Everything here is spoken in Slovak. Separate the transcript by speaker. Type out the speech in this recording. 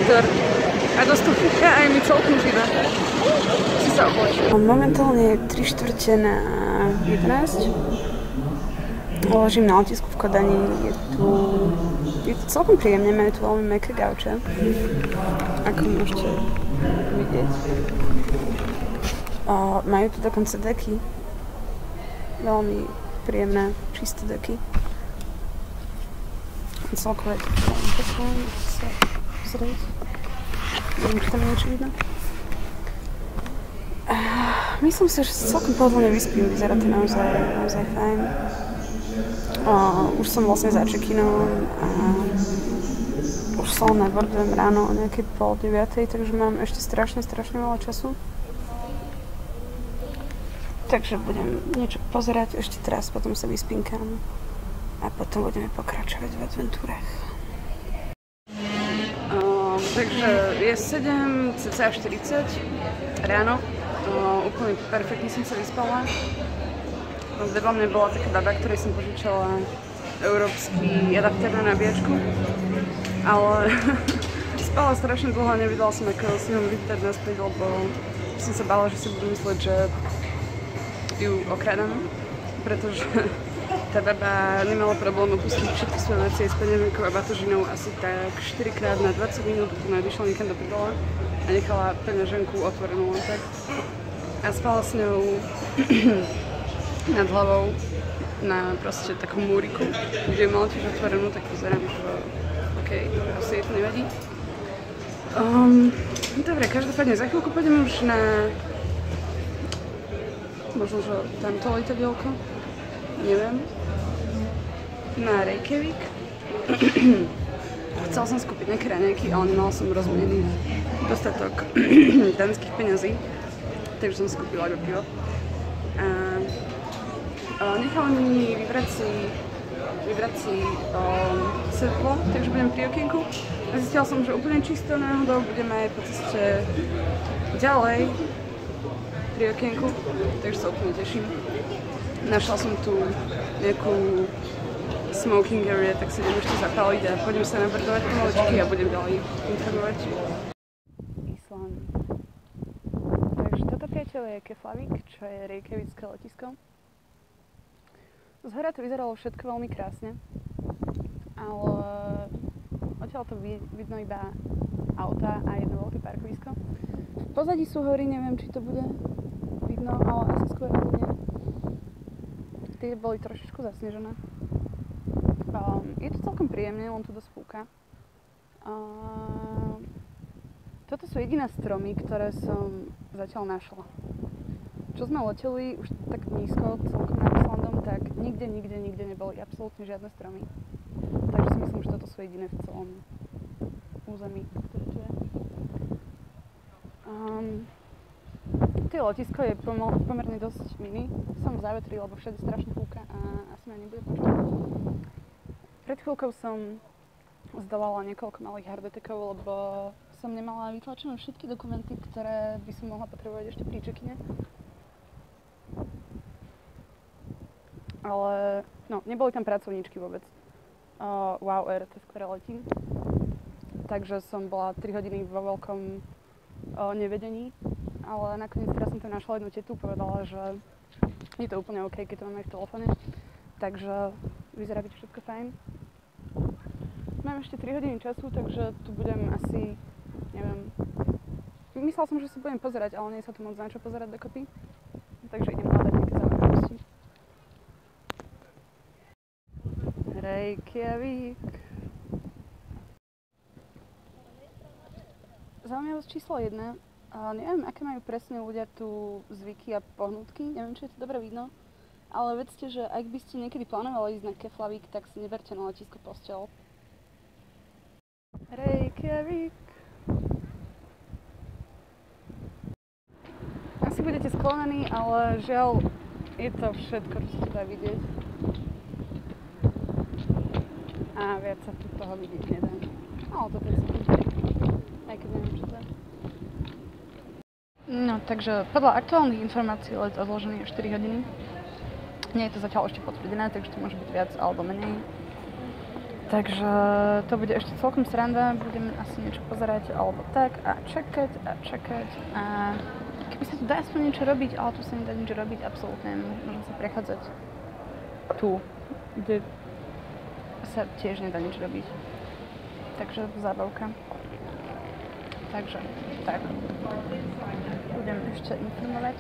Speaker 1: vietor a dostupný. Ja aj mi celkom živé. Si sa obločím. Momentálne je 3:45. Ložím na letisku v Kodani. Je to celkom príjemne, majú tu veľmi mäkké gauče. Ako môžete vidieť. Majú tu dokonca deky. Veľmi príjemné, čisté deky. Celkové to veľmi pekné, sa pozrieť. Neviem, či tam je niečo vidno. Myslím si, že sa celkom pohodlne vyspím, vyzerá to naozaj fajn. Už som vlastne za check-inom a už som na bordujem ráno o nejakej 8:30, takže mám ešte strašne veľa času. Takže budem niečo pozerať ešte teraz, potom sa vyspinkám a potom budeme pokračovať v adventúrach. Takže je 7:40 ráno, úplne perfektne som sa vyspala. Vedľa mňa bola taká baba, ktorej som požičala európsky adaptér na nabíjačku, ale spala strašne dlho a nevedela som, ako si ho vypýtať naspäť, lebo som sa bála, že si budú mysleť, že ju okrádam, pretože tá baba nemala problém opustiť všetky svoje veci s peňaženkou a batožinou asi tak 4-krát na 20 minút, potom vyšla niekam do prdela a nechala peňaženku otvorenú len tak. A spala s ňou nad hlavou na proste takom múriku, kde ju mala tiež otvorenú, tak pozerám, že OK, asi jej to nevadí. Dobre, každopádne za chvíľku pôjdem už na možno, že tamto lietadielko, neviem, na Reykjavík. Chcela som skúpiť nejaké raňajky, ale nemala som rozmenený dostatok danských peňazí, takže som skúpila iba pivo. Nechala mi vybrať si sedlo, takže budem pri okienku. A zistila som, že úplne čisto náhodou budeme aj po ceste ďalej pri okienku, takže sa úplne teším. Našla som tu nejakú smoking area, tak sa idem ešte zapáliť a pôjdem sa nabrdovať pomaličky a budem ďalej informovať. Island. Takže toto, priateľ, je Keflavik, čo je reykjavícke letisko. Zhora to vyzeralo všetko veľmi krásne, ale odtiaľ to vidno iba auta a jedno veľké parkovisko. V pozadí sú hory, neviem, či to bude vidno, ale asi skôr ani nie. Tie boli trošičku zasnežené. Je to celkom príjemné, len tu dosť fúka. Toto sú jediné stromy, ktoré som zatiaľ našla. Čo sme leteli už tak nízko celkom nad Islandom, tak nikde neboli absolútne žiadne stromy. Takže si myslím, že toto sú jediné v celom území, ktoré tu je. Tie letisko je pomerne dosť mini. Som v závetri, lebo všade strašne fúka a asi ma nebude počuť. Pred chvíľkou som zdolala niekoľko malých hardettekov, lebo som nemala vytlačené všetky dokumenty, ktoré by som mohla potrebovať ešte pri check-ine. Ale no, neboli tam pracovníčky vôbec. Wow Air, to skôr letím. Takže som bola 3 hodiny vo veľkom nevedení. Ale nakoniec teraz som tam našla jednu tetu, povedala, že je to úplne OK, keď to máme v telefóne. Takže vyzerá byť všetko fajn. Mám ešte 3 hodiny času, takže tu budem asi, neviem, myslela som, že sa budem pozerať, ale nie sa tu moc na čo pozerať dokopy. Takže idem hľadať nejaké zaujímavosti. Reykjavík. Zaujímavosť číslo 1. Neviem, aké majú presne ľudia tu zvyky a pohnutky, neviem, či je to dobre vidno, ale vedzte, že ak by ste niekedy plánovali ísť na Keflavik, tak si neberte na letisko posteľ. Reykjavík. Asi budete sklonení, ale žiaľ, je to všetko, čo sa dá vidieť. A viac sa tu toho vidieť nedá. Ale toto je super. Aj keď neviem, čo to je. No, takže podľa aktuálnych informácií let odložený o 4 hodiny. Nie je to zatiaľ ešte potvrdené, takže to môže byť viac alebo menej. Takže to bude ešte celkom sranda, budeme asi niečo pozerať alebo tak a čakať a keby sa tu dá aspoň niečo robiť, ale tu sa nedá nič robiť, absolútne, môžem sa prechádzať tu, kde sa tiež nedá nič robiť. Takže zábavka. Takže, tak. Budem ešte informovať.